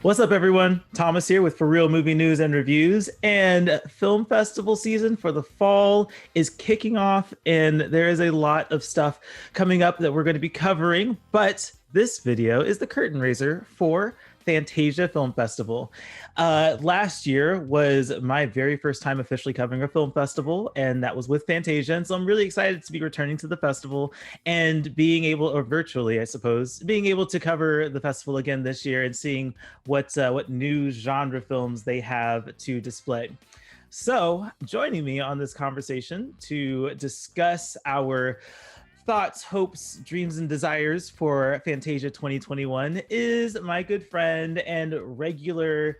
What's up, everyone? Thomas here with ForReel Movie News and Reviews. And film festival season for the fall is kicking off, and there is a lot of stuff coming up that we're going to be covering. But this video is the curtain raiser for Fantasia Film Festival. Last year was my very first time officially covering a film festival, and that was with Fantasia. And so I'm really excited to be returning to the festival and being able, or virtually, I suppose, being able to cover the festival again this year and seeing what new genre films they have to display. So, joining me on this conversation to discuss our thoughts, hopes, dreams, and desires for Fantasia 2021 is my good friend and regular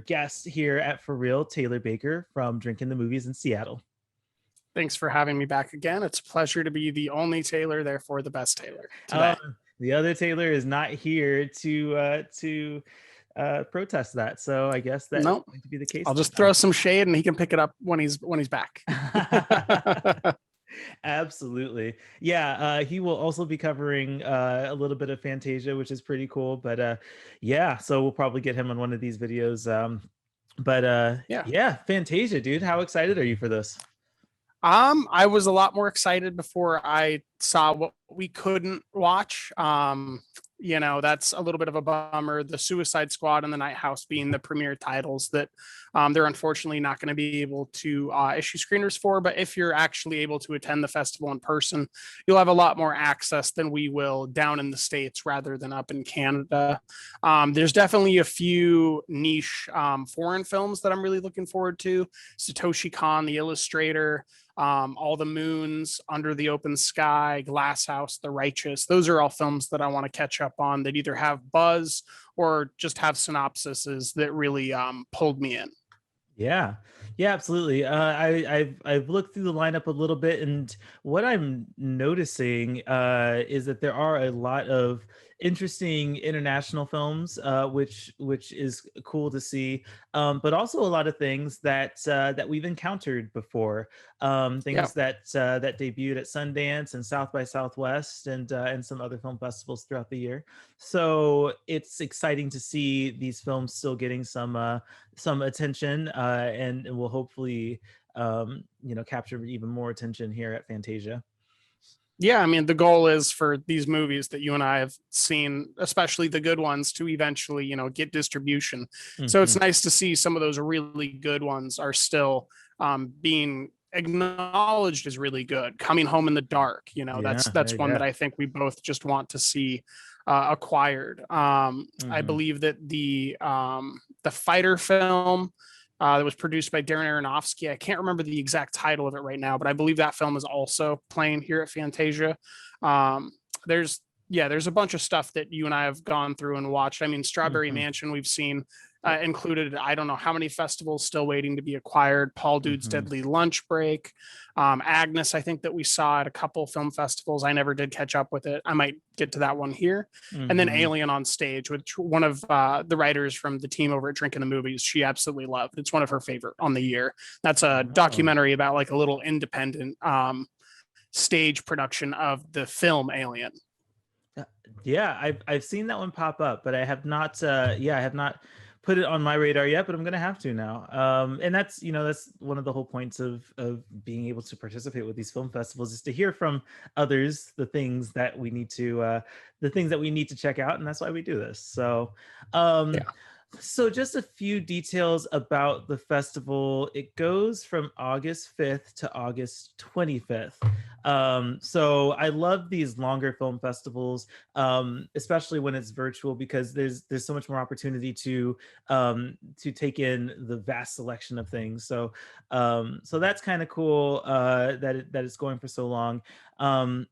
guest here at ForReel, Taylor Baker from Drinking the Movies in Seattle. Thanks for having me back again. It's a pleasure to be the only Taylor, therefore the best Taylor today. The other Taylor is not here to protest that, so I guess that's going to be the case. I'll just throw some shade, and he can pick it up when he's back. Absolutely. Yeah, he will also be covering a little bit of Fantasia, which is pretty cool. But yeah, so we'll probably get him on one of these videos. Yeah, Fantasia, dude. How excited are you for this? I was a lot more excited before I saw what we couldn't watch. That's a little bit of a bummer. The Suicide Squad and the Night House being the premier titles that they're unfortunately not going to be able to issue screeners for. But if you're actually able to attend the festival in person, you'll have a lot more access than we will down in the States rather than up in Canada. There's definitely a few niche foreign films that I'm really looking forward to. Satoshi Kon, the illustrator, All the Moons, Under the Open Sky, Glass House, The Righteous. Those are all films that I want to catch up on that either have buzz or just have synopsises that really pulled me in. Yeah, absolutely. I've looked through the lineup a little bit, and what I'm noticing is that there are a lot of interesting international films, which is cool to see, but also a lot of things that we've encountered before, things that debuted at Sundance and South by Southwest and some other film festivals throughout the year. So it's exciting to see these films still getting some attention, and will hopefully capture even more attention here at Fantasia. Yeah, I mean, the goal is for these movies that you and I have seen, especially the good ones, to eventually, get distribution. Mm-hmm. So it's nice to see some of those really good ones are still being acknowledged as really good. Coming Home in the Dark, that's one that I think we both just want to see acquired. I believe that the Fighter film that was produced by Darren Aronofsky. I can't remember the exact title of it right now, but I believe that film is also playing here at Fantasia. There's a bunch of stuff that you and I have gone through and watched. I mean, Strawberry Mansion, we've seen included, I don't know how many festivals still waiting to be acquired. Paul Dude's Deadly Lunch Break. Agnes, I think that we saw at a couple film festivals. I never did catch up with it. I might get to that one here. And then Alien on Stage, which one of the writers from the team over at Drinking the Movies, she absolutely loved. It's one of her favorite on the year. That's a documentary about like a little independent stage production of the film Alien. Yeah, I've seen that one pop up, but I have not. I have not put it on my radar yet, but I'm gonna have to now. And that's one of the whole points of being able to participate with these film festivals, is to hear from others the things that we need to check out, and that's why we do this. So So just a few details about the festival. It goes from August 5th to August 25th. So I love these longer film festivals, especially when it's virtual, because there's so much more opportunity to take in the vast selection of things. So that's kind of cool that it's going for so long.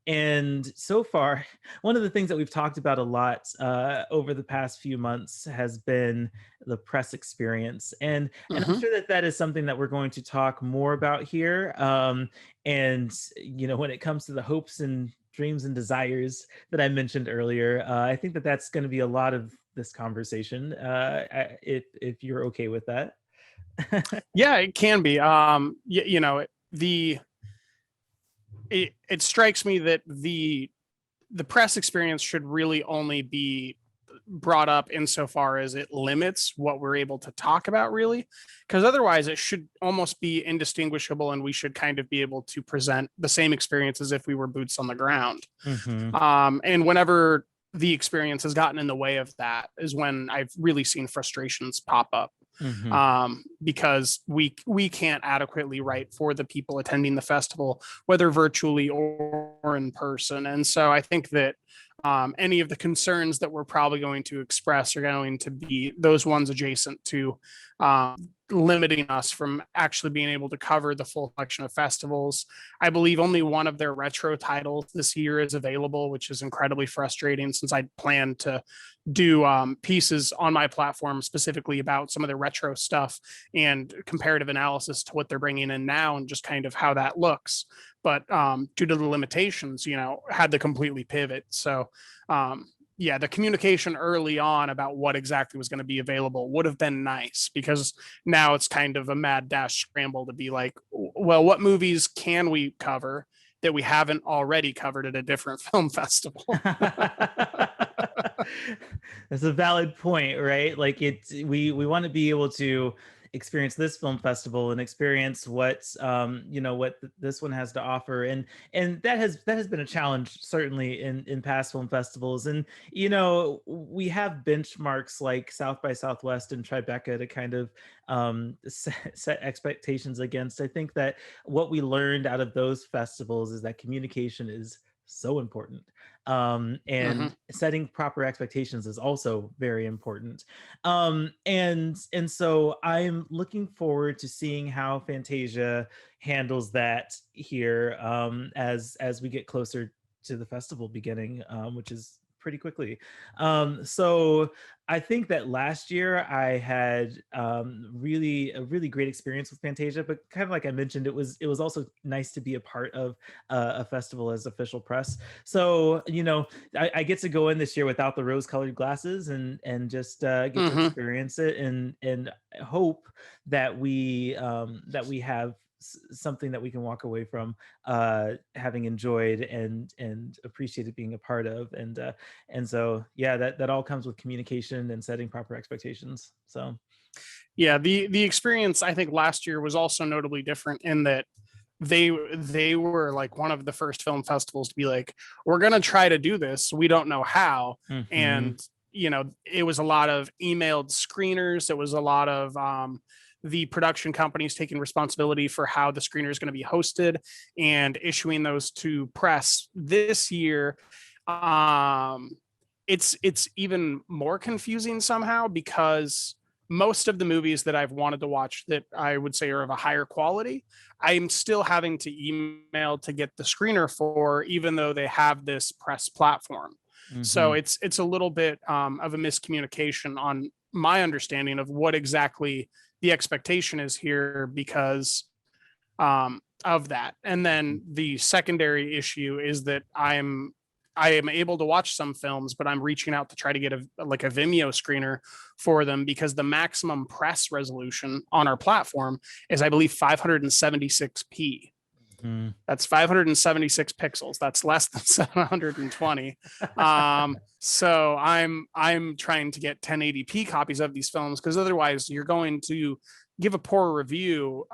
And so far, one of the things that we've talked about a lot over the past few months has been the press experience. And I'm sure that is something that we're going to talk more about here. And, when it comes to the hopes and dreams and desires that I mentioned earlier, I think that that's going to be a lot of this conversation, if you're okay with that. Yeah, it can be. It strikes me that the press experience should really only be brought up insofar as it limits what we're able to talk about, really, because otherwise it should almost be indistinguishable, and we should kind of be able to present the same experience as if we were boots on the ground. Mm-hmm. And whenever the experience has gotten in the way of that is when I've really seen frustrations pop up. Mm-hmm. Because we can't adequately write for the people attending the festival, whether virtually or in person. And so I think that any of the concerns that we're probably going to express are going to be those ones adjacent to limiting us from actually being able to cover the full collection of festivals. I believe only one of their retro titles this year is available, which is incredibly frustrating since I planned to do pieces on my platform specifically about some of the retro stuff and comparative analysis to what they're bringing in now and just kind of how that looks. But due to the limitations, had to completely pivot. So yeah, the communication early on about what exactly was going to be available would have been nice, because now it's kind of a mad dash scramble to be like, well, what movies can we cover that we haven't already covered at a different film festival? That's a valid point, right? Like we want to be able to experience this film festival and experience what this one has to offer, and that has been a challenge certainly in past film festivals. And we have benchmarks like South by Southwest and Tribeca to kind of set expectations against. I think that what we learned out of those festivals is that communication is so important, and setting proper expectations is also very important. And so I'm looking forward to seeing how Fantasia handles that here, as we get closer to the festival beginning, which is pretty quickly. So I think that last year I had a really great experience with Fantasia, but kind of like I mentioned, it was also nice to be a part of a festival as official press. So I get to go in this year without the rose-colored glasses and just get to experience it, and hope that we have something that we can walk away from having enjoyed and appreciated being a part of. And so yeah, that all comes with communication and setting proper expectations. So yeah, the experience I think last year was also notably different in that they were like one of the first film festivals to be like, we're going to try to do this, we don't know how. And it was a lot of emailed screeners. It was a lot of the production companies taking responsibility for how the screener is going to be hosted and issuing those to press. This year it's even more confusing somehow, because most of the movies that I've wanted to watch that I would say are of a higher quality, I'm still having to email to get the screener for, even though they have this press platform. So it's a little bit of a miscommunication on my understanding of what exactly the expectation is here because of that. And then the secondary issue is that I am able to watch some films, but I'm reaching out to try to get a Vimeo screener for them, because the maximum press resolution on our platform is, I believe, 576p. That's 576 pixels. That's less than 720. So I'm trying to get 1080p copies of these films, because otherwise you're going to give a poor review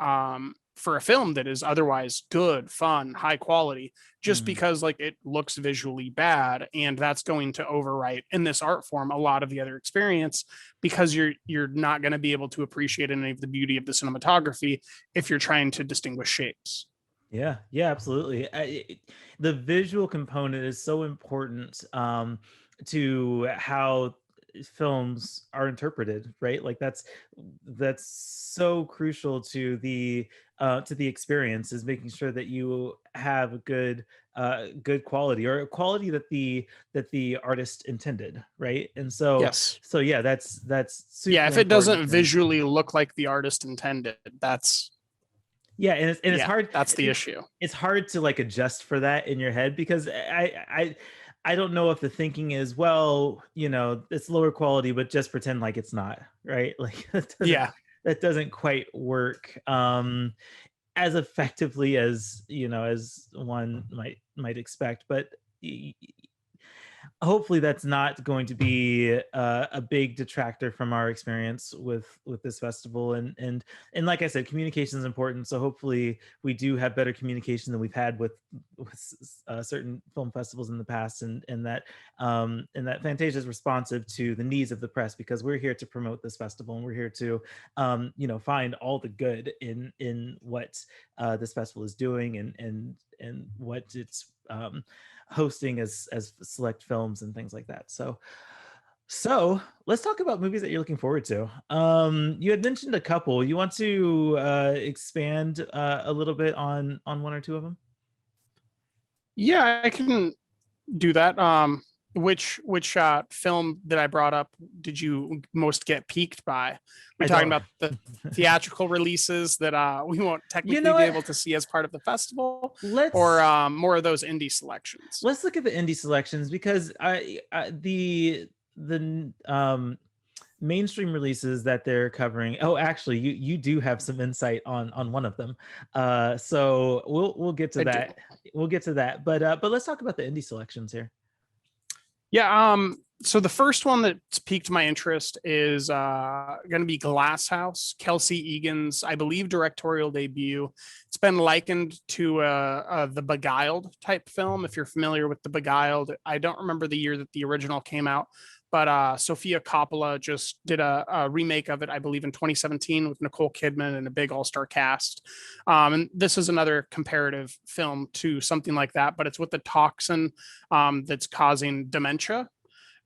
for a film that is otherwise good, fun, high quality, just because like it looks visually bad, and that's going to overwrite in this art form a lot of the other experience, because you're not going to be able to appreciate any of the beauty of the cinematography if you're trying to distinguish shapes. Yeah, absolutely. The visual component is so important to how films are interpreted, right? Like that's so crucial to the experience, is making sure that you have a good quality, or a quality that the artist intended, right? And so Yes. yeah, that's super Yeah, if it important. doesn't visually look like the artist intended, that's yeah, and it's hard. That's the issue. It's hard to like adjust for that in your head, because I don't know if the thinking is, well, it's lower quality, but just pretend like it's not, right? Like that doesn't quite work as effectively as as one might expect. But hopefully that's not going to be a big detractor from our experience with this festival. And like I said, communication is important, so hopefully we do have better communication than we've had with certain film festivals in the past, and that Fantasia is responsive to the needs of the press, because we're here to promote this festival, and we're here to find all the good in what this festival is doing, and what it's hosting as select films and things like that. So let's talk about movies that you're looking forward to. You had mentioned a couple. You want to expand a little bit on one or two of them? Yeah, I can do that. Which film that I brought up did you most get piqued by? We're I talking don't. about the theatrical releases that we won't You technically know be what? able to see as part of the festival, or Let's more of those indie selections. let's look at the indie selections, because the mainstream releases that they're covering. Oh, actually, you do have some insight on one of them. So we'll get to I do. that. We'll get to that. But let's talk about the indie selections here. Yeah. So the first one that's piqued my interest is going to be Glass House, Kelsey Egan's, I believe, directorial debut. It's been likened to the Beguiled type film. If you're familiar with the Beguiled, I don't remember the year that the original came out, but Sofia Coppola just did a remake of it, I believe, in 2017 with Nicole Kidman and a big all-star cast. And this is another comparative film to something like that, but it's with the toxin that's causing dementia,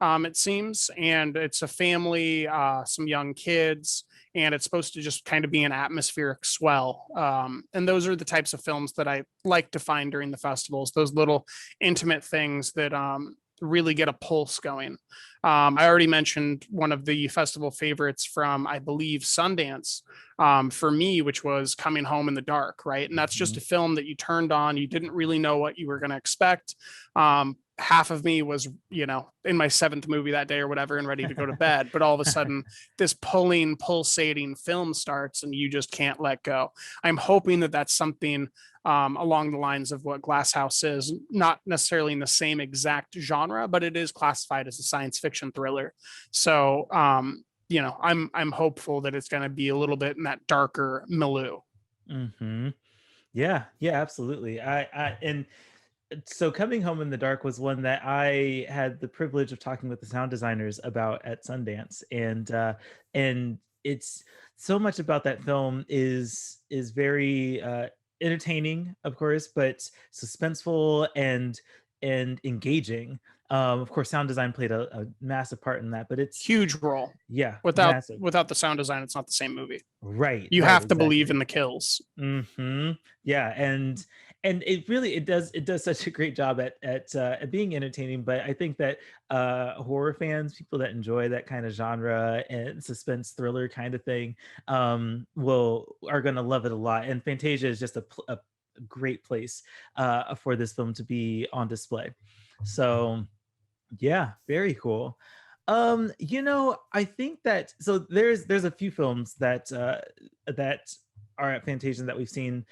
it seems. And it's a family, some young kids, and it's supposed to just kind of be an atmospheric swell. And those are the types of films that I like to find during the festivals, those little intimate things that really get a pulse going. I already mentioned one of the festival favorites from, I believe, Sundance, for me, which was Coming Home in the Dark, right? And that's just a film that you turned on, you didn't really know what you were going to expect. Half of me was, in my seventh movie that day or whatever and ready to go to bed. But all of a sudden, this pulsating film starts and you just can't let go. I'm hoping that that's something along the lines of what Glass House is, not necessarily in the same exact genre, but it is classified as a science fiction thriller. So, I'm hopeful that it's going to be a little bit in that darker milieu. Mm-hmm. Yeah, absolutely. And so Coming Home in the Dark was one that I had the privilege of talking with the sound designers about at Sundance, and it's so much about that film is very entertaining, of course, but suspenseful and engaging. Of course, sound design played a massive part in that, but it's Huge role. yeah, Without massive. without the sound design, it's not the same movie. Right, You right, have to believe exactly. in the kills. Yeah, and it does such a great job at being entertaining. But I think that horror fans, people that enjoy that kind of genre and suspense thriller kind of thing, are going to love it a lot. And Fantasia is just a great place for this film to be on display. So yeah, very cool. I think that so there's a few films that are at Fantasia that we've seen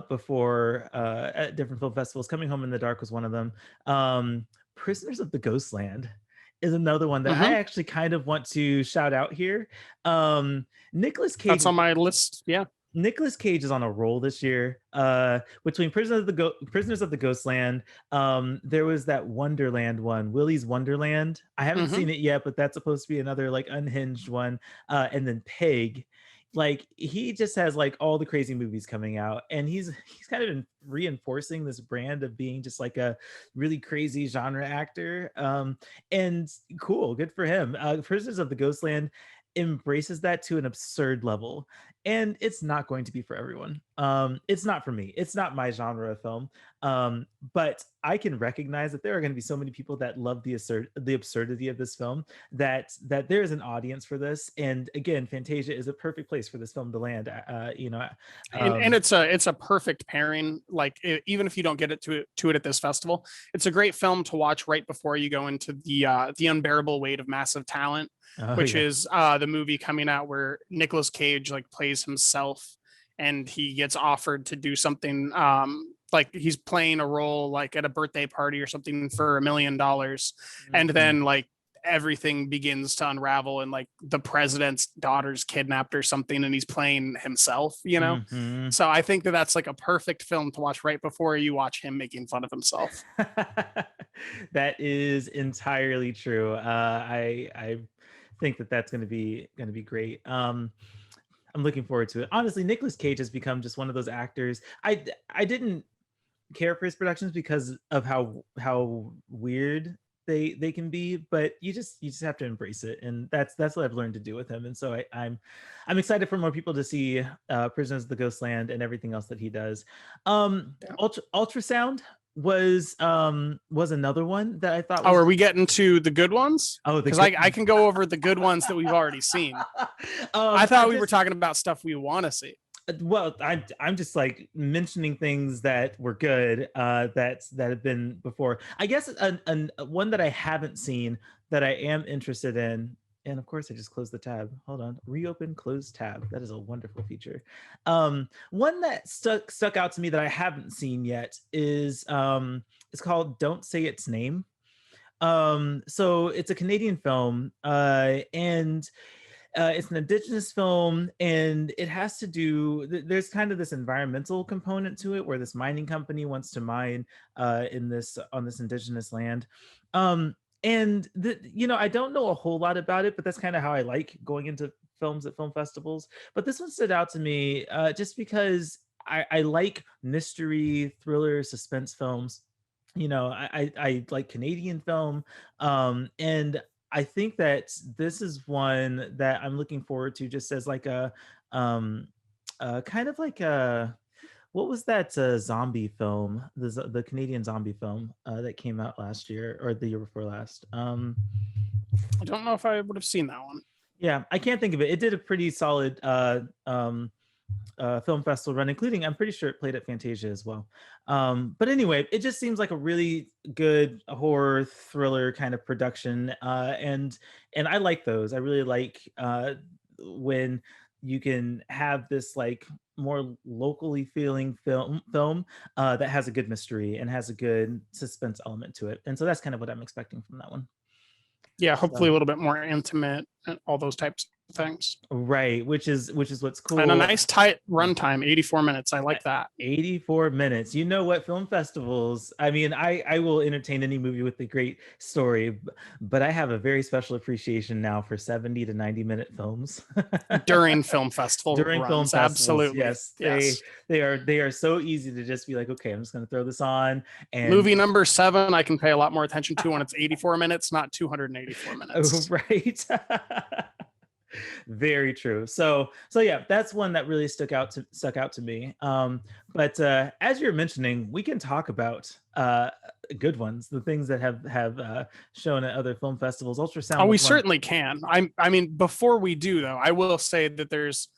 before at different film festivals. Coming Home in the Dark was one of them. Prisoners of the Ghostland is another one that I Mhm. actually kind of want to shout out here. Nicholas That's Cage on my list. Yeah. Nicholas Cage is on a roll this year. Between Prisoners of the Ghostland, there was that Wonderland one, Willy's Wonderland. I haven't Mhm. seen it yet, but that's supposed to be another like unhinged one. And then Pig, like he just has like all the crazy movies coming out, and he's kind of reinforcing this brand of being just like a really crazy genre actor. And cool, good for him. Prisoners of the Ghostland embraces that to an absurd level, and it's not going to be for everyone. It's not for me, it's not my genre of film. But I can recognize that there are going to be so many people that love the absurdity of this film, that there is an audience for this. And again, Fantasia is a perfect place for this film to land. And it's a perfect pairing. Like even if you don't get to it at this festival, it's a great film to watch right before you go into the unbearable weight of massive talent, Oh which yeah. is the movie coming out where Nicolas Cage like plays himself, and he gets offered to do something like he's playing a role like at a birthday party or something for $1 million, and Mhm. then like everything begins to unravel and like the president's daughter's kidnapped or something and he's playing himself, you know. Mhm. So I think that that's like a perfect film to watch right before you watch him making fun of himself. That is entirely true. I think that that's going to be great. I'm looking forward to it. Honestly, Nicolas Cage has become just one of those actors. I didn't care for his productions because of how weird they can be, but you just have to embrace it, and that's what I've learned to do with him. And so I'm excited for more people to see Prisoners of the Ghostland and everything else that he does. Yeah. Ultrasound was another one that I thought Oh, was are we getting to the good ones? oh the Because good I can go over the good ones that we've already seen. I I thought we were just talking about stuff we want to see. well, I'm just like mentioning things that were good, that have been before. I guess one that I haven't seen that I am interested in, and of course I just closed the tab. Hold on, reopen, close tab. That is a wonderful feature. One that stuck out to me that I haven't seen yet is it's called Don't Say Its Name. So it's a Canadian film, and it's an indigenous film, and it has to do. There's kind of this environmental component to it, where this mining company wants to mine in this on this indigenous land. And I don't know a whole lot about it, but that's kind of how I like going into films at film festivals. But this one stood out to me just because I like mystery, thriller, suspense films. I like Canadian film, and I think that this is one that I'm looking forward to, just as like um, kind of like a what was that zombie film, the Canadian zombie film that came out last year or the year before last. I don't know if I would have seen that one. Yeah, I can't think of it. It did a pretty solid film festival run, including I'm pretty sure it played at Fantasia as well. But anyway, it just seems like a really good horror thriller kind of production, and I like those. I really like when you can have this like more locally feeling film that has a good mystery and has a good suspense element to it, and so that's kind of what I'm expecting from that one. Yeah, hopefully So a little bit more intimate and all those types of things. right, which is what's And a cool. nice tight runtime, 84 minutes. I like that. 84 minutes. You know what? Film festivals, I mean, I will entertain any movie with a great story, but I have a very special appreciation now for 70 to 90-minute films. During film festival During film runs, festivals, absolutely. yes, they Yes. they are so easy to just be like, okay, I'm just going to throw this on and Movie number 7, I can pay a lot more attention to when it's 84 minutes, not 284 oh, minutes. right. Very true. So yeah, that's one that really stuck out to me. But as you're mentioning, we can talk about good ones, the things that have shown at other film festivals. Oh, Ultrasound we was one. certainly can. I mean, before we do though, I will say that there's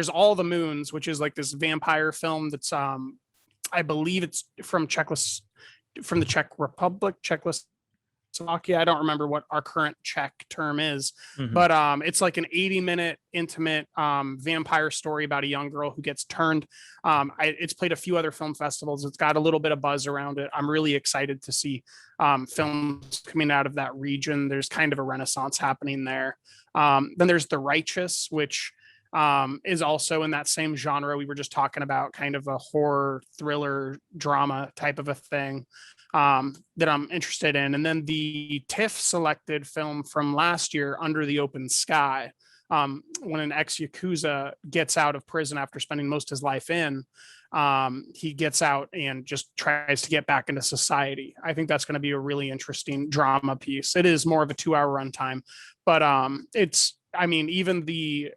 All the Moons, which is like this vampire film that's I believe it's from from the Czech Republic, Czechoslovakia. I don't remember what our current Czech term is, Mhm. but it's like an 80-minute intimate vampire story about a young girl who gets turned. It's played a few other film festivals. It's got a little bit of buzz around it. I'm really excited to see films coming out of that region. There's kind of a renaissance happening there. Then there's The Righteous, which is also in that same genre we were just talking about, kind of a horror thriller drama type of a thing that I'm interested in. And then the TIFF selected film from last year, Under the Open Sky, when an ex-Yakuza gets out of prison after spending most of his life in, he gets out and just tries to get back into society. I think that's going to be a really interesting drama piece. It is more of a 2-hour runtime, but I mean, even the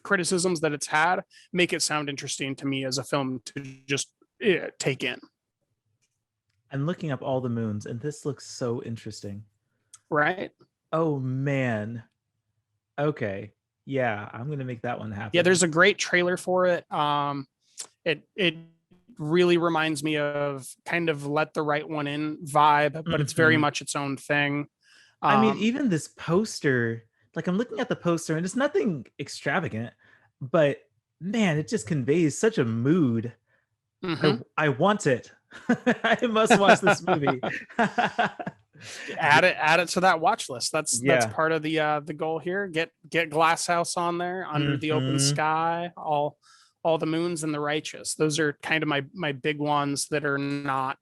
criticisms that it's had make it sound interesting to me as a film to just take in. I'm looking up All the Moons, and this looks so interesting. Right. Oh man. Okay. Yeah, I'm gonna make that one Yeah, happen. there's a great trailer for it. It really reminds me of kind of Let the Right One In vibe, but it's very Mhm. much its own thing. I mean, Um, even this poster, like I'm looking at the poster and it's nothing extravagant, but man, it just conveys such a mood. I want it. I must watch this movie. Add it to that watch list. That's Yeah. part of the goal here. Get Glass House on there, Under the Open Sky, all the Moons and the Righteous. Those are kind of my big ones that are not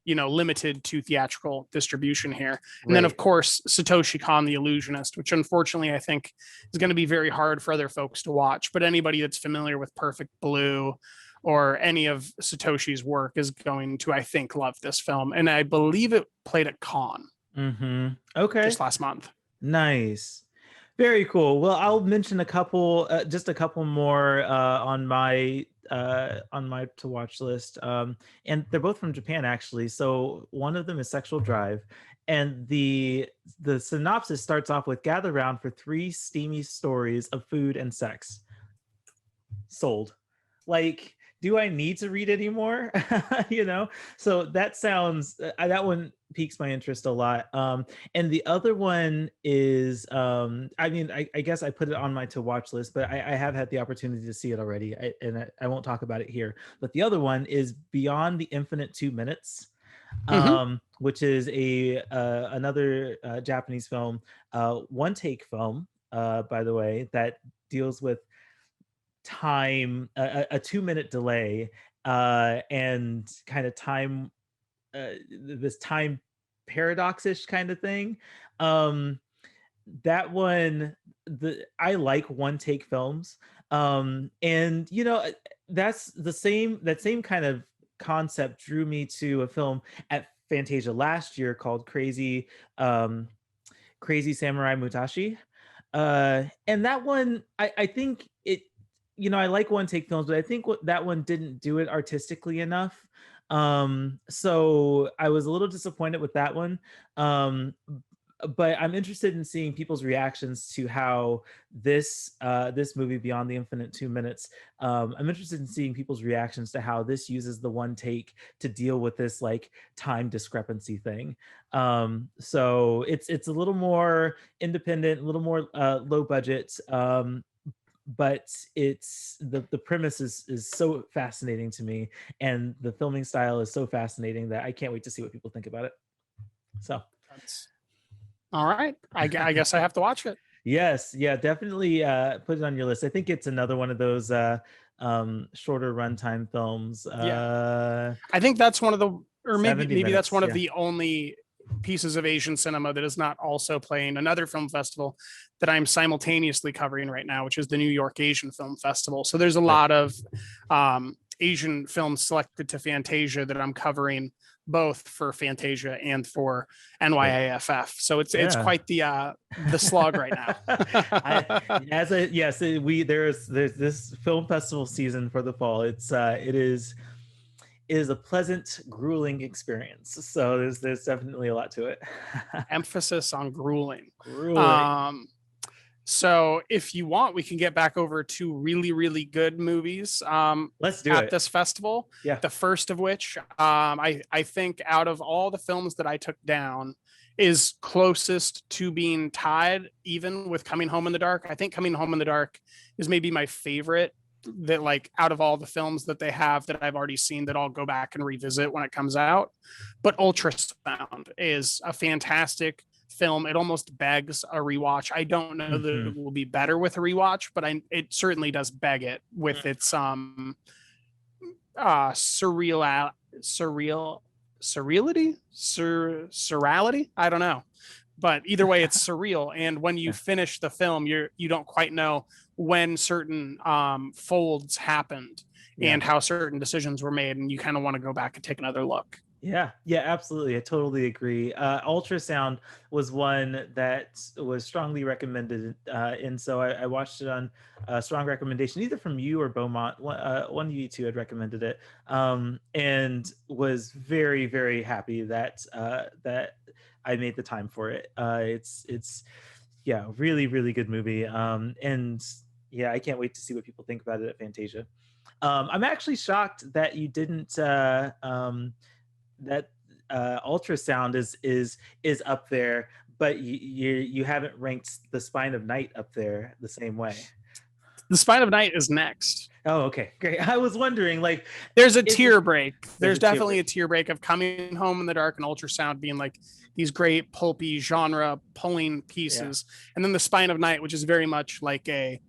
limited to theatrical distribution here. And then of course Satoshi Kon the Illusionist, which unfortunately I think is going to be very hard for other folks to watch, but anybody that's familiar with Perfect Blue or any of Satoshi's work is going to, I think, love this film. And I believe it played at Cannes. Okay. Just last month. Nice. Very cool. Well, I'll mention just a couple more on my to watch list. And they're both from Japan, actually. So one of them is Sexual Drive. And the synopsis starts off with, gather round for 3 steamy stories of food and sex. Sold. Like, do I need to read anymore? So that sounds, that one piques my interest a lot. And the other one is, I guess I put it on my to watch list, but I have had the opportunity to see it already, and I won't talk about it here. But the other one is Beyond the Infinite 2 Minutes, which is another Japanese film, one take film, by the way, that deals with time, a 2-minute delay, and kind of time, this time paradox-ish kind of thing. That one, I like one take films, and that's that same kind of concept drew me to a film at Fantasia last year called Crazy Samurai Mutashi. And that one, I think it, I like one take films, but I think that one didn't do it artistically enough. So I was a little disappointed with that one. But I'm interested in seeing people's reactions to how this movie Beyond the Infinite 2 Minutes. I'm interested in seeing people's reactions to how this uses the one take to deal with this like time discrepancy thing. So it's a little more independent, a little more low budget. But it's the premise is so fascinating to me, and the filming style is so fascinating that I can't wait to see what people think about it. So that's all right. I guess I have to watch it. Yes, yeah, definitely put it on your list. I think it's another one of those shorter runtime films. I think that's one of the, or maybe that's one of the only pieces of Asian cinema that is not also playing another film festival that I'm simultaneously covering right now, which is the New York Asian Film Festival. So there's a lot of Asian films selected to Fantasia that I'm covering, both for Fantasia and for NYAFF. So it's quite the slog right now. There's this film festival season for the fall. It is a pleasant, grueling experience. So there's definitely a lot to it. Emphasis on grueling. So if you want, we can get back over to really, really good movies. Let's do it at this festival. Yeah. The first of which, I think out of all the films that I took down, is closest to being tied even with Coming Home in the Dark. I think Coming Home in the Dark is maybe my favorite, that like out of all the films that they have that I've already seen that I'll go back and revisit when it comes out. But Ultrasound is a fantastic film. It almost begs a rewatch. I don't know that it will be better with a rewatch, but it certainly does beg it with its surreality. I don't know, but either way, it's surreal. And when you finish the film, you don't quite know when certain folds happened and how certain decisions were made, and you kind of want to go back and take another look. Yeah, absolutely. I totally agree. Ultrasound was one that was strongly recommended. And so I watched it on a strong recommendation, either from you or Beaumont. One of you two had recommended it, and was very, very happy that I made the time for it. It's really, really good movie. And I can't wait to see what people think about it at Fantasia. I'm actually shocked that you didn't that Ultrasound is up there, but you haven't ranked The Spine of Night up there the same way. The Spine of Night is next. Oh, okay, great. I was wondering, like, There's a tier break. There's There's a tier definitely break. a tier break of Coming Home in the Dark and Ultrasound being like these great pulpy genre pulling pieces, and then The Spine of Night, which is very much like a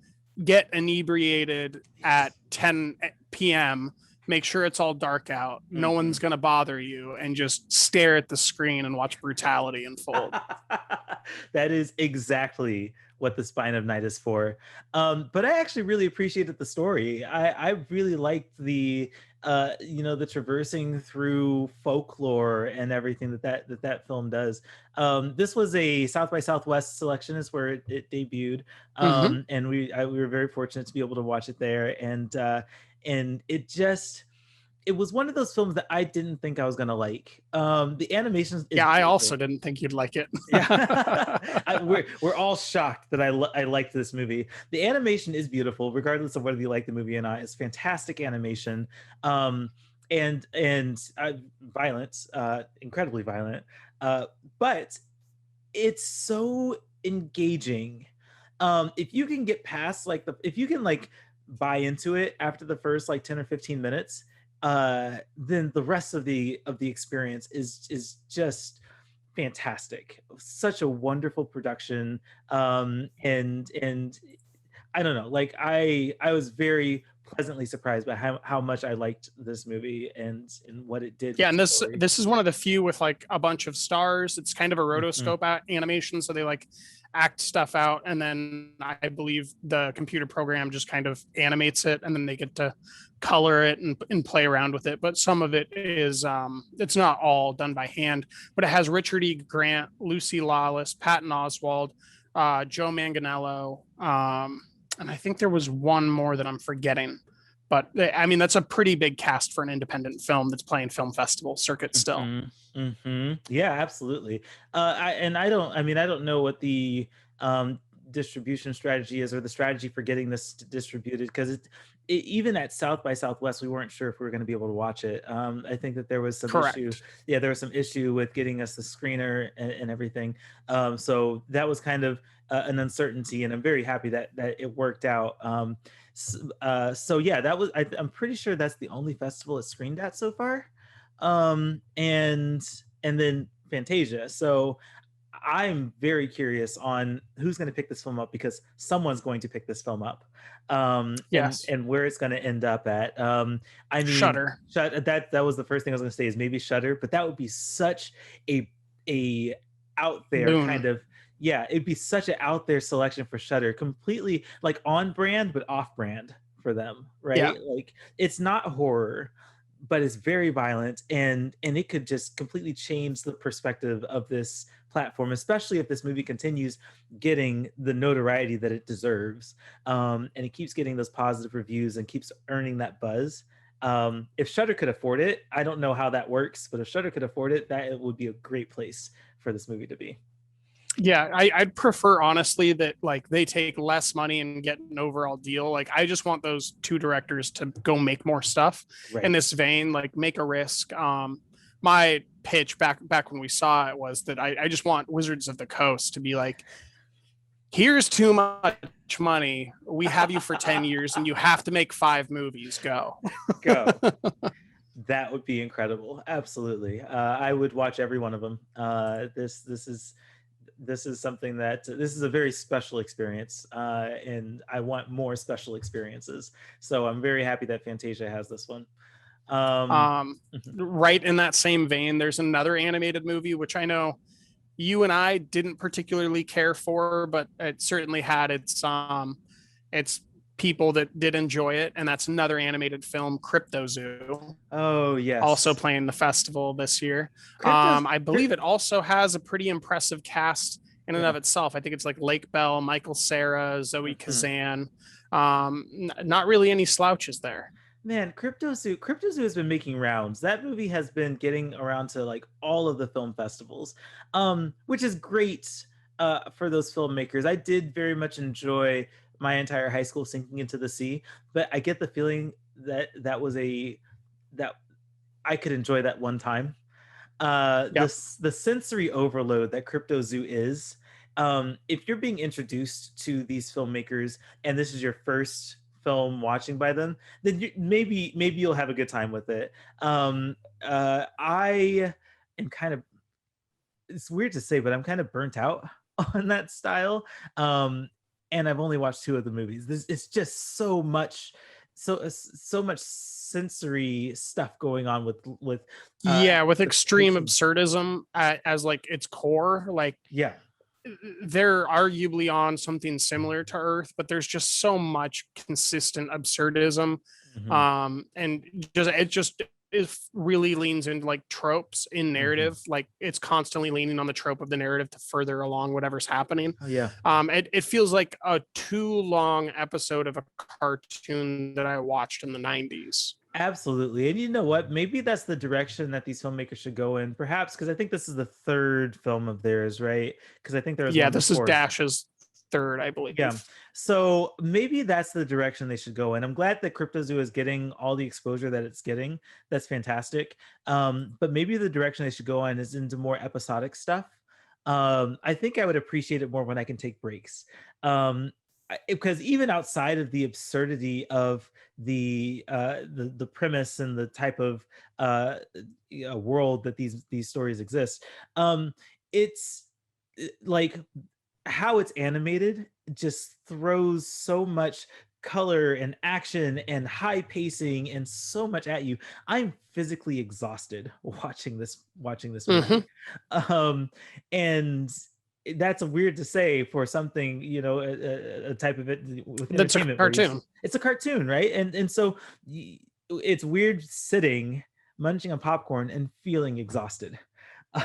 get inebriated at 10 p.m. Make sure it's all dark out. No one's gonna bother you, and just stare at the screen and watch brutality unfold. That is exactly what The Spine of Night is for. But I actually really appreciated the story. I really liked the the traversing through folklore and everything that film does. This was a South by Southwest selection, is where it debuted. And we were very fortunate to be able to watch it there, and it was one of those films that I didn't think I was gonna like. The animation is Yeah, I beautiful. also didn't think you'd like it. Yeah, we're all shocked that I liked this movie. The animation is beautiful, regardless of whether you like the movie or not. It's fantastic animation, and violent, incredibly violent. But it's so engaging. If you can get past if you can like buy into it after the first like 10 or 15 minutes, then the rest of the experience is just fantastic. Such a wonderful production. And I don't know, like I was very pleasantly surprised by how much I liked this movie and what it did. Yeah, and with the story. this is one of the few with like a bunch of stars. It's kind of a rotoscope animation, so they like act stuff out, and then I believe the computer program just kind of animates it, and then they get to color it and play around with it. But some of it is it's not all done by hand, but it has Richard E. Grant, Lucy Lawless, Patton Oswalt, Joe Manganiello, and I think there was one more that I'm forgetting. But I mean, that's a pretty big cast for an independent film that's playing film festival circuit still. Yeah, absolutely. I don't know what the distribution strategy is, or the strategy for getting this distributed, because even at South by Southwest, we weren't sure if we were going to be able to watch it. I think that there was some issue. Yeah, there was some issue with getting us the screener and everything. So that was kind of an uncertainty, and I'm very happy that it worked out. So yeah, I'm pretty sure that's the only festival it's screened at so far. And then Fantasia. So I'm very curious on who's going to pick this film up, because someone's going to pick this film up. Yes. And where it's going to end up at. I mean, Shudder. That was the first thing I was going to say, is maybe Shudder, but that would be such a out there Boom. kind of. Yeah, it'd be such an out there selection for Shudder, completely like on brand but off brand for them, right? Yeah. Like, it's not horror, but it's very violent, and it could just completely change the perspective of this platform, especially if this movie continues getting the notoriety that it deserves, and it keeps getting those positive reviews and keeps earning that buzz. If Shudder could afford it, I don't know how that works, but if Shudder could afford it, that it would be a great place for this movie to be. Yeah, I'd prefer, honestly, that like they take less money and get an overall deal. Like, I just want those two directors to go make more stuff in this vein, like make a risk. My pitch back when we saw it was that I just want Wizards of the Coast to be like, here's too much money. We have you for 10 years and you have to make 5 movies. Go. That would be incredible. Absolutely. I would watch every one of them. This is something that this is a very special experience, and I want more special experiences. So I'm very happy that Fantasia has this one. Right in that same vein, there's another animated movie, which I know you and I didn't particularly care for, but it certainly had its people that did enjoy it. And that's another animated film, Cryptozoo. Oh, yes. Also playing the festival this year. I believe it also has a pretty impressive cast in and of itself. I think it's like Lake Bell, Michael Cera, Zoe Kazan. Not really any slouches there. Man, Cryptozoo has been making rounds. That movie has been getting around to like all of the film festivals, which is great for those filmmakers. I did very much enjoy My Entire High School Sinking into the Sea, but I get the feeling that that I could enjoy that one time. The sensory overload that Cryptozoo is if you're being introduced to these filmmakers and this is your first film watching by them, then maybe you'll have a good time with it. I am kind of, it's weird to say, but I'm kind of burnt out on that style. And I've only watched two of the movies. It's just so much sensory stuff going on with Yeah, with the extreme pacing. absurdism as like its core, like Yeah, they're arguably on something similar to Earth, but there's just so much consistent absurdism. hmm And it just is really leans into like tropes in hmm narrative. Like it's constantly leaning on the trope of the narrative to further along whatever's happening. oh yeah. It feels like a too long episode of a cartoon that I watched in the 90s. Absolutely. And you know what? Maybe that's the direction that these filmmakers should go in, perhaps, because I think this is the third film of theirs, right? Because I think there was Yeah, one this is before. Dash's third, I Yeah. believe. So maybe that's the direction they should go in. I'm glad that CryptoZoo is getting all the exposure that it's getting. That's fantastic. But maybe the direction they should go in is into more episodic stuff. I think I would appreciate it more when I can take breaks. Because even outside of the absurdity of the premise and the type of world that these stories exist, it's like how it's animated just throws so much color and action and high pacing and so much at you. I'm physically exhausted watching this Hmm. movie. um and that's weird to say for something, a type of it with That's a entertainment where cartoon. it's a cartoon, right? And so it's weird sitting munching on popcorn and feeling exhausted.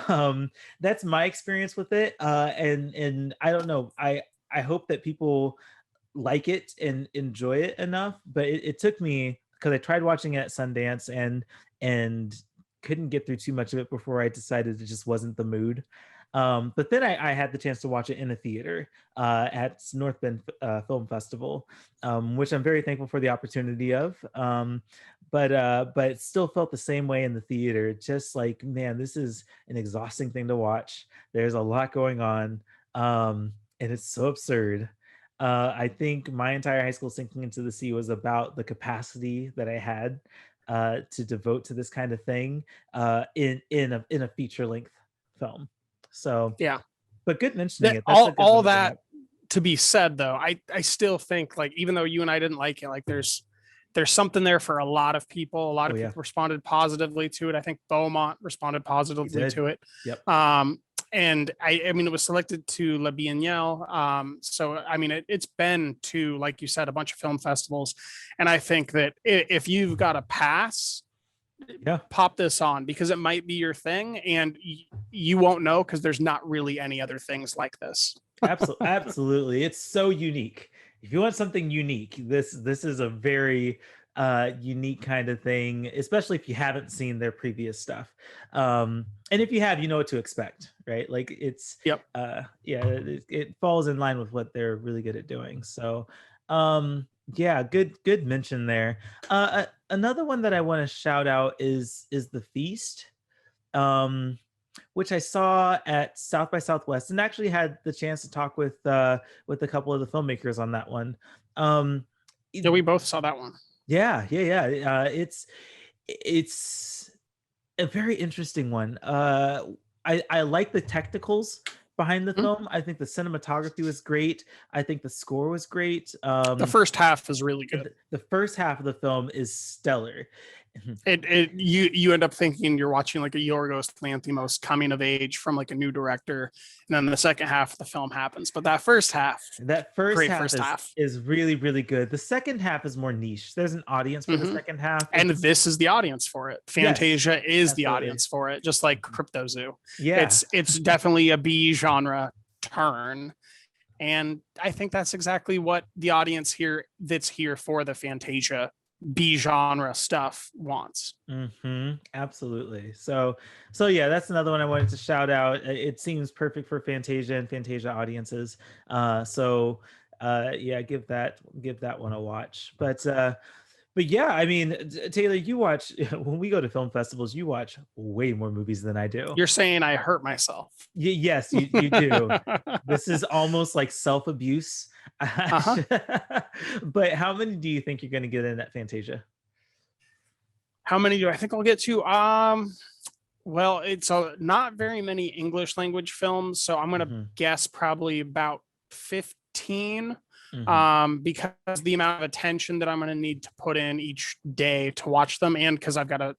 um that's my experience with it. And I don't know, I hope that people like it and enjoy it enough, but it took me, because I tried watching it at Sundance and couldn't get through too much of it before I decided it just wasn't the mood. But then I had the chance to watch it in a theater at North Bend Film Festival, which I'm very thankful for the opportunity of. But it still felt the same way in the theater. Just like, man, this is an exhausting thing to watch. There's a lot going on, and it's so absurd. I think my entire high school sinking into the sea was about the capacity that I had to devote to this kind of thing in a feature length film. So, Yeah. but good mentioning That it. That's a good all one to bring that up. to be said though, I still think like even though you and I didn't like it, like there's something there for a lot of people. A lot Oh of yeah, people responded positively to it. I think Beaumont responded he positively did. to it. Yep. And I mean, it was selected to La Biennale. So I mean, it's been to, like you said, a bunch of film festivals. And I think that if you've got a pass, Yeah. pop this on because it might be your thing, and you won't know because there's not really any other things like this. Absolutely. It's so unique. If you want something unique, this is a very unique kind of thing, especially if you haven't seen their previous stuff. And if you have, you know what to expect, right? Like it's Yep. yeah, it falls in line with what they're really good at doing. So yeah, good mention there. Another one that I want to shout out is The Feast. Um which I saw at South by Southwest, and actually had the chance to talk with a couple of the filmmakers on that one. Um, it- Yeah, we both saw that one. yeah, yeah, yeah. It's a very interesting one. I like the technicals behind the Mhm. film. I think the cinematography was great. I think the score was great. The first half is really good. The first half of the film is stellar. You end up thinking you're watching like a Yorgos Lanthimos coming of age from like a new director, and then the second half of the film happens. But that first half, That first great half first is half. is really really good. The second half is more niche. There's an audience for the Hmm. second half. And this is the audience for it. Yes, Fantasia is the absolutely. audience for it, just like Mhm. CryptoZoo. Yeah, It's definitely a B genre turn, and I think that's exactly what the audience here that's here for the Fantasia B genre stuff wants. absolutely. So yeah, that's another one I wanted to shout out. It seems perfect for Fantasia and Fantasia audiences. So yeah, give that one a watch. But But yeah, I mean, Taylor, you watch when we go to film festivals, you watch way more movies than I do. You're saying I hurt myself. Yes, you do. This is almost like self-abuse. Uh-huh. But how many do you think you're going to get in at Fantasia? How many do I think I'll get to? Well, it's not very many English language films, so I'm gonna Mhm, guess probably about 15. mhm. Because the amount of attention that I'm gonna need to put in each day to watch them, and because I've got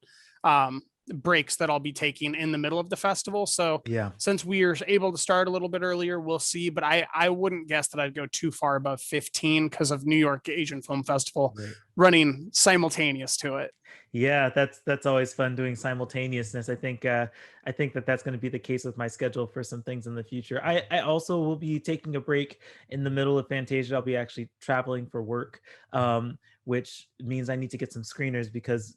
breaks that I'll be taking in the middle of the festival. So Yeah. since we are able to start a little bit earlier, we'll see. But I wouldn't guess that I'd go too far above 15 because of New York Asian Film Festival Right. running simultaneous to it. Yeah, that's always fun doing simultaneousness. I think that that's going to be the case with my schedule for some things in the future. I also will be taking a break in the middle of Fantasia. I'll be actually traveling for work, which means I need to get some screeners because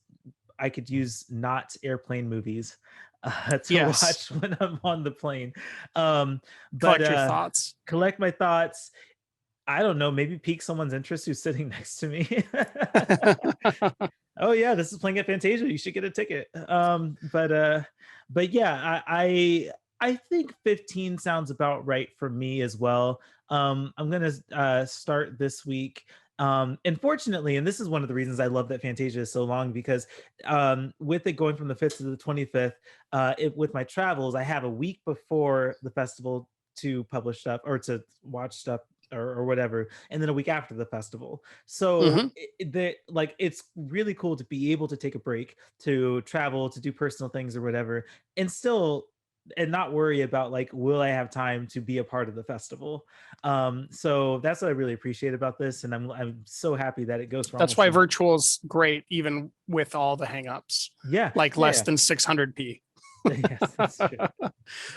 I could use not airplane movies to Yes. watch when I'm on the plane. Um, but Collect your thoughts. collect my thoughts. I don't know, maybe pique someone's interest who's sitting next to me. Oh yeah, this is playing at Fantasia. You should get a ticket. But yeah, I think 15 sounds about right for me as well. I'm gonna start this week. And fortunately, and this is one of the reasons I love that Fantasia is so long because with it going from the 5th to the 25th, with my travels, I have a week before the festival to publish stuff or to watch stuff or whatever, and then a week after the festival. So Hmm. like it's really cool to be able to take a break, to travel, to do personal things or whatever, and still and not worry about like will I have time to be a part of the festival. So that's what I really appreciate about this, and I'm so happy that it goes for That's almost why a month. virtual is great, even with all the hangups, Yeah, like yeah, less yeah. than 600p. Yes, that's true.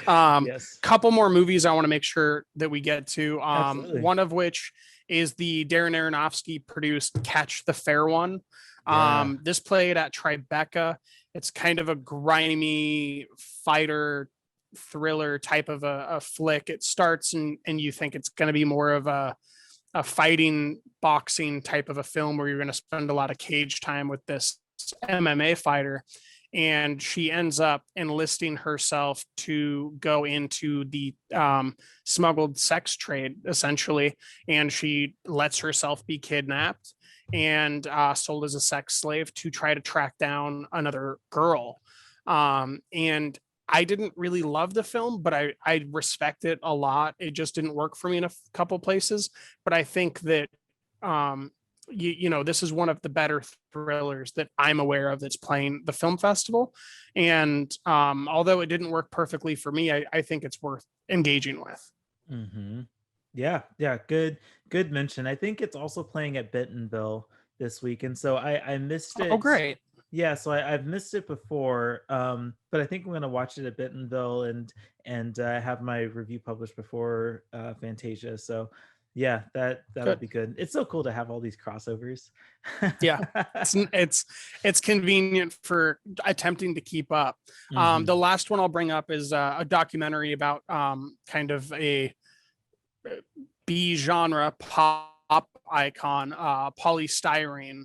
um, Yes, couple more movies I want to make sure that we get to. absolutely. One of which is the Darren Aronofsky produced Catch the Fair One. Yeah. This played at Tribeca. It's kind of a grimy fighter thriller type of a flick. It starts and you think it's going to be more of a fighting boxing type of a film where you're going to spend a lot of cage time with this MMA fighter. And she ends up enlisting herself to go into the smuggled sex trade, essentially. And she lets herself be kidnapped and sold as a sex slave to try to track down another girl. And I didn't really love the film, but I respect it a lot. It just didn't work for me in a couple places. But I think that um, this is one of the better thrillers that I'm aware of that's playing the film festival. And although it didn't work perfectly for me, I think it's worth engaging with. Hmm. Yeah, yeah, good mention. I think it's also playing at Bentonville this week, and so I missed Oh, it. great. Yeah, so I've missed it before, but I think I'm gonna watch it at Bentonville and have my review published before Fantasia. So yeah, that'll Good. be good. It's so cool to have all these crossovers. Yeah. It's convenient for attempting to keep up. The Hmm. last one I'll bring up is a documentary about kind of a B genre pop icon, polystyrene.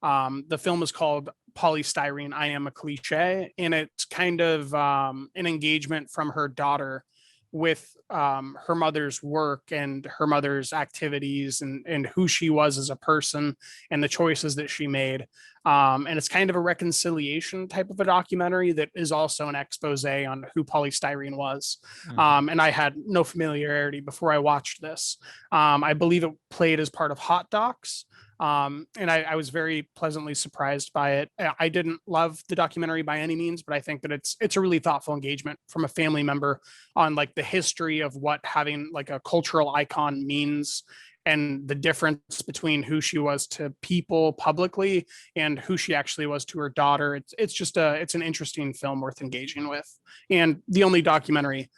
The film is called Polystyrene, I Am a Cliche, and it's kind of an engagement from her daughter with her mother's work and her mother's activities and who she was as a person and the choices that she made. And it's kind of a reconciliation type of a documentary that is also an expose on who polystyrene was. Hmm. And I had no familiarity before I watched this. I believe it played as part of Hot Docs. And I was very pleasantly surprised by it. I didn't love the documentary by any means, but I think that it's a really thoughtful engagement from a family member on like the history of what having like a cultural icon means and the difference between who she was to people publicly and who she actually was to her daughter. It's an interesting film worth engaging with, and the only documentary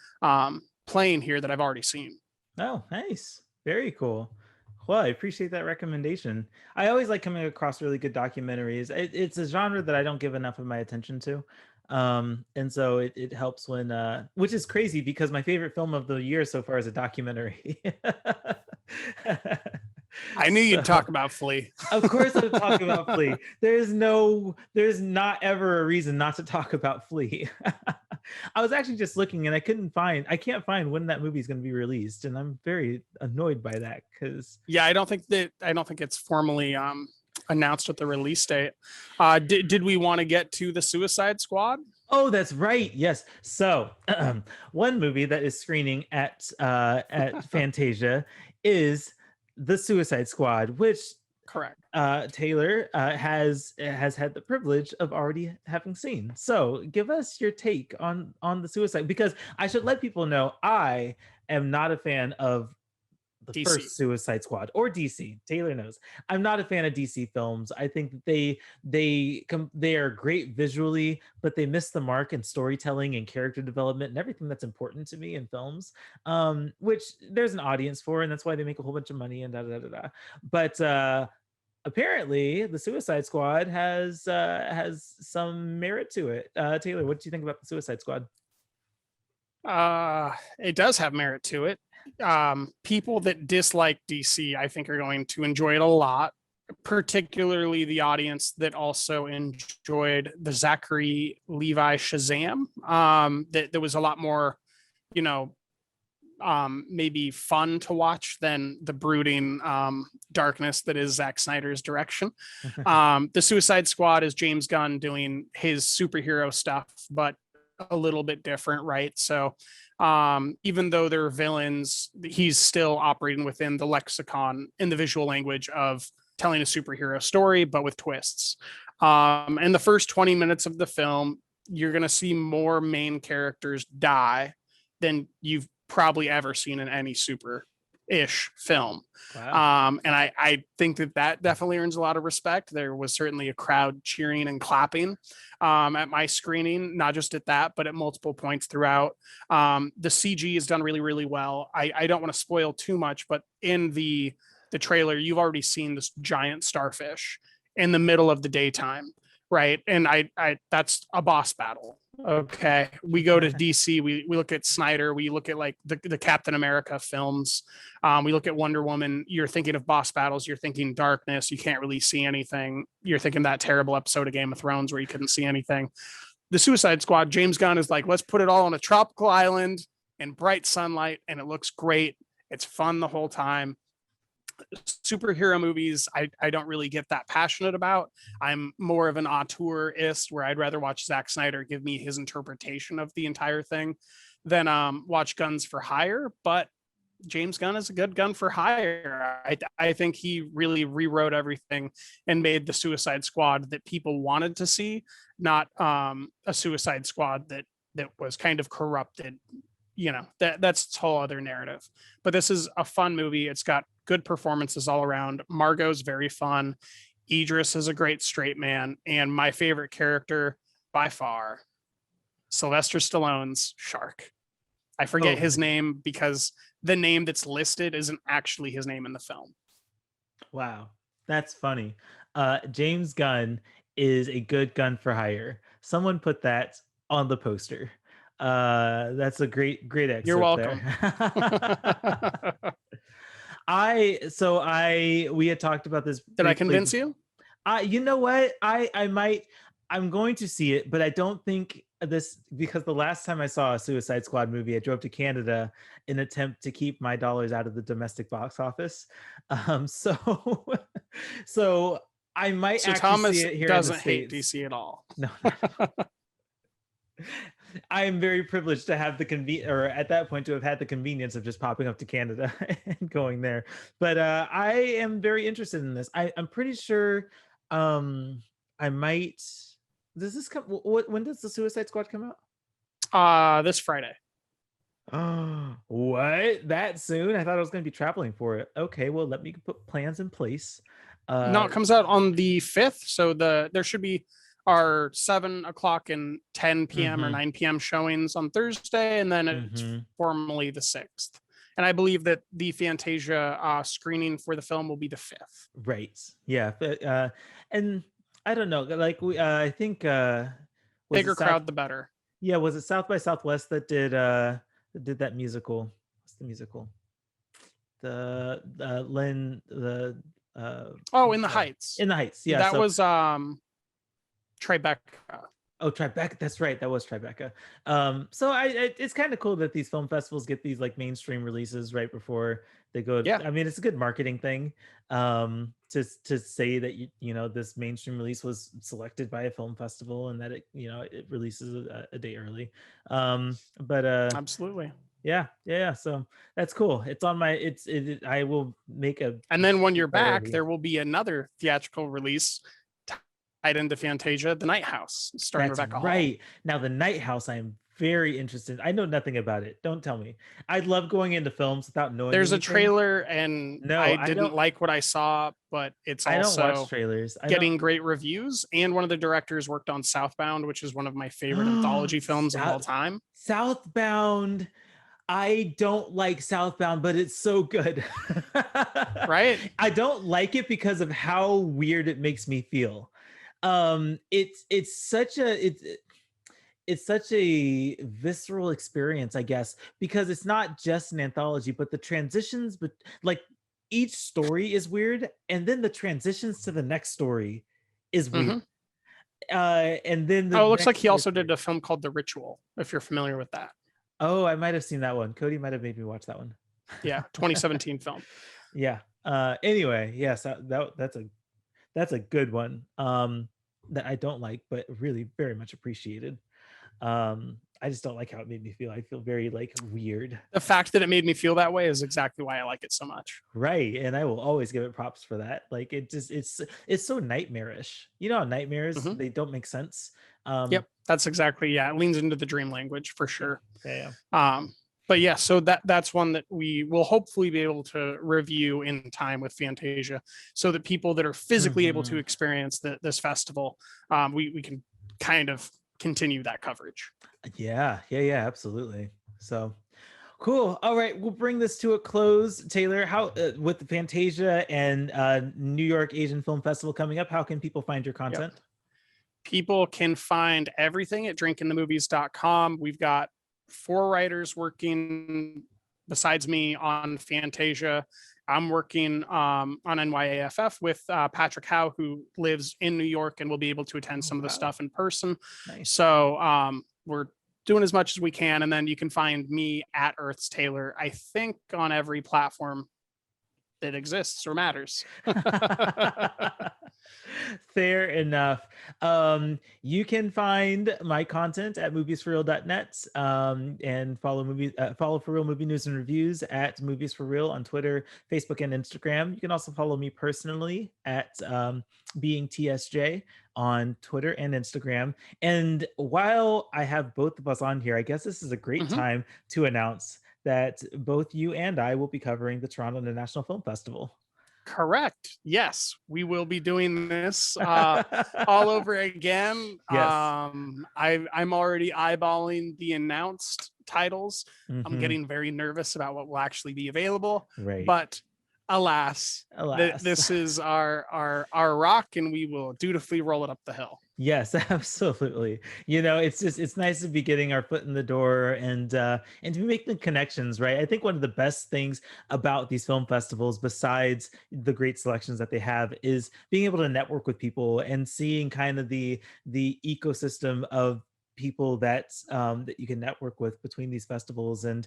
playing here that I've already seen. Oh, nice. Very cool. Well, I appreciate that recommendation. I always like coming across really good documentaries. It's a genre that I don't give enough of my attention to. And so it helps when which is crazy because my favorite film of the year so far is a documentary. I knew you'd So, talk about Flea. of course I'm talking about Flea. There's not ever a reason not to talk about Flea. I was actually just looking and I can't find when that movie is going to be released. And I'm very annoyed by that because Yeah, I don't think it's formally announced at the release date. Did we want to get to the Suicide Squad? oh, that's right. Yes. So one movie that is screening at Fantasia is The Suicide Squad, which Correct. Taylor has had the privilege of already having seen. So give us your take on the Suicide, because I should let people know I am not a fan of the DC. first Suicide Squad or DC. Taylor knows I'm not a fan of DC films. I think that they are great visually, but they miss the mark in storytelling and character development and everything that's important to me in films. Which there's an audience for, and that's why they make a whole bunch of money and da da da da. But apparently, the Suicide Squad has some merit to it. Taylor, what do you think about the Suicide Squad? It does have merit to it. People that dislike DC, I think, are going to enjoy it a lot, particularly the audience that also enjoyed the Zachary Levi Shazam. That was a lot more, you know, maybe fun to watch than the brooding darkness that is Zack Snyder's direction. The Suicide Squad is James Gunn doing his superhero stuff, but a little bit different, right? So even though they're villains, he's still operating within the lexicon in the visual language of telling a superhero story, but with twists. In the first 20 minutes of the film, you're going to see more main characters die than you've probably ever seen in any super-ish film. Wow. And I think that definitely earns a lot of respect. There was certainly a crowd cheering and clapping at my screening, not just at that, but at multiple points throughout. The CG is done really, really well. I don't want to spoil too much, but in the trailer, you've already seen this giant starfish in the middle of the daytime, right? And I that's a boss battle. Okay, we go to DC, we look at Snyder, we look at like the Captain America films, we look at Wonder Woman. You're thinking of boss battles, you're thinking darkness, you can't really see anything. You're thinking that terrible episode of Game of Thrones where you couldn't see anything. The Suicide Squad, James Gunn is like, let's put it all on a tropical island in bright sunlight, and it looks great. It's fun the whole time. Superhero movies, I don't really get that passionate about. I'm more of an auteurist where I'd rather watch Zack Snyder give me his interpretation of the entire thing than watch Guns for Hire. But James Gunn is a good gun for hire. I think he really rewrote everything and made the Suicide Squad that people wanted to see, not a Suicide Squad that was kind of corrupted. You know, that's its whole other narrative. But this is a fun movie. It's got good performances all around. Margot's very fun. Idris is a great straight man. And my favorite character by far, Sylvester Stallone's Shark. I forget his name because the name that's listed isn't actually his name in the film. Wow, that's funny. James Gunn is a good gun for hire. Someone put that on the poster. That's a great excerpt. You're welcome. We had talked about this. Did I convince you? You know what? I'm going to see it, but I don't think this, because the last time I saw a Suicide Squad movie, I drove to Canada in an attempt to keep my dollars out of the domestic box office. So I might so actually Thomas see it here. Doesn't hate DC at all. No. I am very privileged to have or at that point to have had the convenience of just popping up to Canada and going there. But I am very interested in this. I'm pretty sure I might. Does this come? When does the Suicide Squad come out? This Friday. Oh, what? That soon? I thought I was going to be traveling for it. Okay, well, let me put plans in place. No, it comes out on the 5th, so there should be our 7 o'clock and 10 p.m. or 9 p.m. showings on Thursday, and then it's formally the 6th. And I believe that the Fantasia screening for the film will be the 5th. Right. Yeah. And I don't know. Like I think bigger crowd, the better. Yeah. Was it South by Southwest that did that musical? What's the musical? Lynn the Oh, In the Heights. In the Heights. Yeah, that so was Tribeca. oh, Tribeca. That's right. That was Tribeca. So it's kind of cool that these film festivals get these like mainstream releases right before they go. Yeah, I mean, it's a good marketing thing. To say that you know this mainstream release was selected by a film festival and that it releases a day early. But absolutely. yeah. So that's cool. It's on my. I will make a. And then when you're back, priority. there will be another theatrical release tied into Fantasia, The Night House, starring That's Rebecca Hall. right. Now, The Night House, I am very interested. I know nothing about it. Don't tell me. I love going into films without knowing. There's anything. a trailer, and No, I I didn't don't like what I saw, but it's I don't watch also trailers. getting great reviews. And one of the directors worked on Southbound, which is one of my favorite anthology films of all time. Southbound. I don't like Southbound, but it's so good. Right? I don't like it because of how weird it makes me feel. It's such a it's such a visceral experience, I guess, because it's not just an anthology, but the transitions, but like each story is weird, and then the transitions to the next story is weird. And then it looks like he also did a film called The Ritual, if you're familiar with that. Oh, I might have seen that one. Cody might have made me watch that one. Yeah, 2017 film. Yeah. Anyway, yes, that's a good one. That I don't like, but really very much appreciated. I just don't like how it made me feel. I feel very like weird. The fact that it made me feel that way is exactly why I like it so much. Right, and I will always give it props for that. Like it's so nightmarish. You know how nightmares they don't make sense. Yep, that's exactly, it leans into the dream language for sure. Yeah. But yeah, so that's one that we will hopefully be able to review in time with Fantasia, so that people that are physically able to experience this festival, we can kind of continue that coverage. Yeah, absolutely. So cool. All right, we'll bring this to a close. Taylor, how with the Fantasia and New York Asian Film Festival coming up, how can people find your content? Yep. People can find everything at drinkinthemovies.com. We've got 4 writers working besides me on Fantasia. I'm working on NYAFF with Patrick Howe, who lives in New York and will be able to attend some of the stuff in person. Nice. So we're doing as much as we can. And then you can find me at Earth's Taylor, I think, on every platform that exists or matters. Fair enough. You can find my content at moviesforreal.net, and follow For Real Movie News and Reviews at Movies for Real on Twitter, Facebook, and Instagram. You can also follow me personally at Being TSJ on Twitter and Instagram. And while I have both of us on here, I guess this is a great time to announce that both you and I will be covering the Toronto International Film Festival. Correct. Yes, we will be doing this all over again. Yes. I'm already eyeballing the announced titles. I'm getting very nervous about what will actually be available. Right. But alas. This is our rock, and we will dutifully roll it up the hill. Yes, absolutely. It's nice to be getting our foot in the door and to be making connections, right? I think one of the best things about these film festivals, besides the great selections that they have, is being able to network with people and seeing kind of the ecosystem of people that you can network with between these festivals and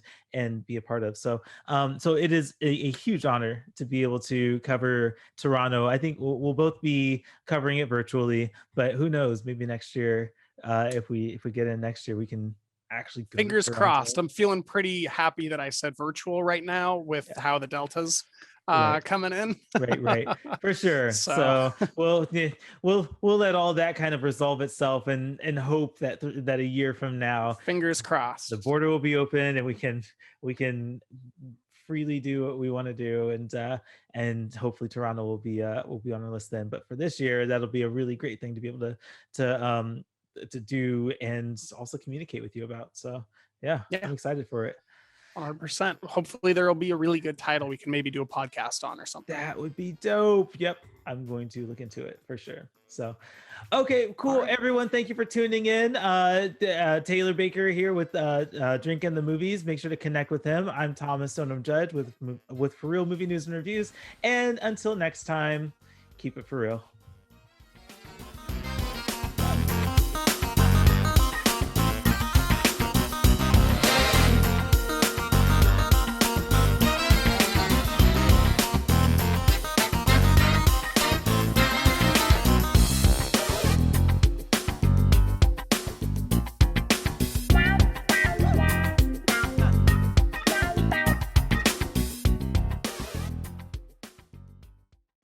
be a part of. So it is a huge honor to be able to cover Toronto. I think we'll both be covering it virtually, but who knows, maybe next year, if we get in next year, we can actually go fingers crossed. I'm feeling pretty happy that I said virtual right now with how the Delta's coming in. right for sure. So we'll let all that kind of resolve itself and hope that a year from now, fingers crossed, the border will be open and we can freely do what we want to do, and hopefully Toronto will be on our list then. But for this year, that'll be a really great thing to be able to do and also communicate with you about. So yeah. I'm excited for it. 100%. Hopefully there will be a really good title we can maybe do a podcast on or something. That would be dope. Yep. I'm going to look into it for sure. So, okay, cool. Right. Everyone, thank you for tuning in. Taylor Baker here with Drinking the Movies. Make sure to connect with him. I'm Thomas Stoneham-Judge with For Real Movie News and Reviews. And until next time, keep it for real.